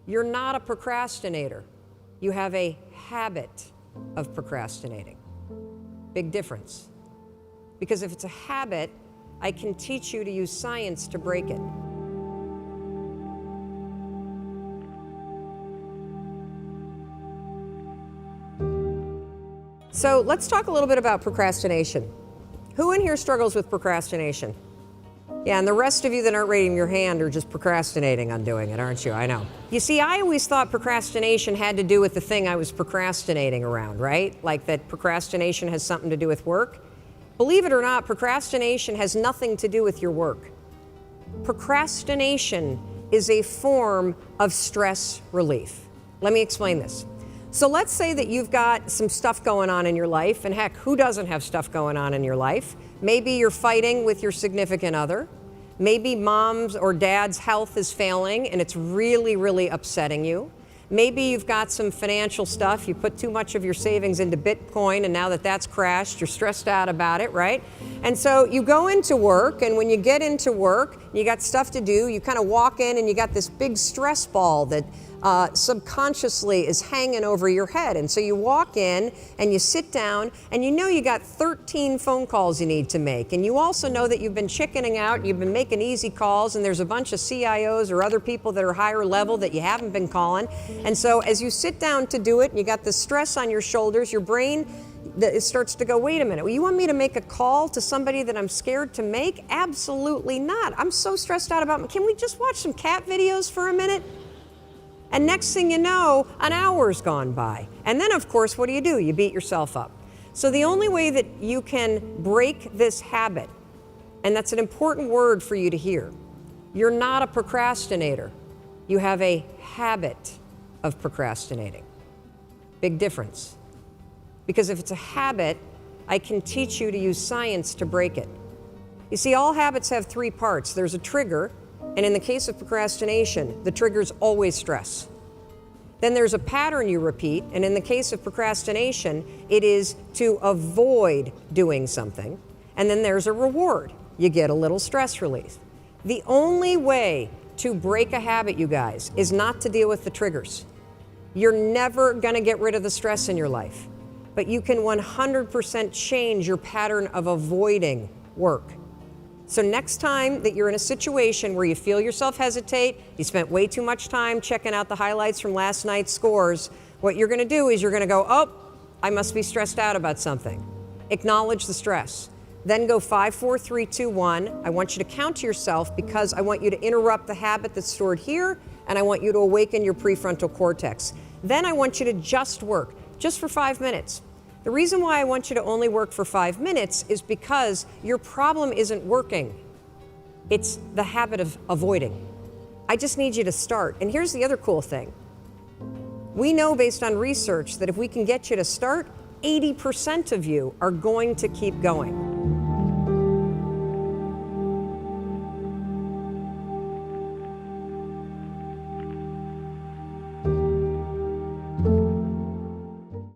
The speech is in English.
You're not a procrastinator. You have a habit of procrastinating. Big difference. Because if it's a habit, I can teach you to use science to break it. So let's talk a little bit about procrastination. Who in here struggles with procrastination? Yeah, and the rest of you that aren't raising your hand are just procrastinating on doing it, aren't you? I know. You see, I always thought procrastination had to do with the thing I was procrastinating around, right? Like that procrastination has something to do with work. Believe it or not, procrastination has nothing to do with your work. Procrastination is a form of stress relief. Let me explain this. So let's say that you've got some stuff going on in your life, and heck, who doesn't have stuff going on in your life? Maybe you're fighting with your significant other. Maybe mom's or dad's health is failing and it's really, really upsetting you. Maybe you've got some financial stuff. You put too much of your savings into Bitcoin, and now that that's crashed, you're stressed out about it, right? And so you go into work, and when you get into work, you got stuff to do, you kind of walk in and you got this big stress ball that subconsciously is hanging over your head. And so you walk in and you sit down and you know you got 13 phone calls you need to make. And you also know that you've been chickening out, you've been making easy calls, and there's a bunch of CIOs or other people that are higher level that you haven't been calling. And so as you sit down to do it, and you got the stress on your shoulders, your brain it starts to go, wait a minute, well, you want me to make a call to somebody that I'm scared to make? Absolutely not. I'm so stressed out about, can we just watch some cat videos for a minute? And next thing you know, an hour's gone by. And then, of course, what do? You beat yourself up. So the only way that you can break this habit, and that's an important word for you to hear, you're not a procrastinator. You have a habit of procrastinating. Big difference. Because if it's a habit, I can teach you to use science to break it. You see, all habits have three parts. There's a trigger, and in the case of procrastination, the trigger's always stress. Then there's a pattern you repeat, and in the case of procrastination, it is to avoid doing something. And then there's a reward. You get a little stress relief. The only way to break a habit, you guys, is not to deal with the triggers. You're never gonna get rid of the stress in your life, but you can 100% change your pattern of avoiding work. So next time that you're in a situation where you feel yourself hesitate, you spent way too much time checking out the highlights from last night's scores, what you're gonna do is you're gonna go, oh, I must be stressed out about something. Acknowledge the stress. Then go 5, 4, 3, 2, 1. I want you to count to yourself because I want you to interrupt the habit that's stored here, and I want you to awaken your prefrontal cortex. Then I want you to just work, just for 5 minutes. The reason why I want you to only work for 5 minutes is because your problem isn't working. It's the habit of avoiding. I just need you to start. And here's the other cool thing. We know based on research that if we can get you to start, 80% of you are going to keep going.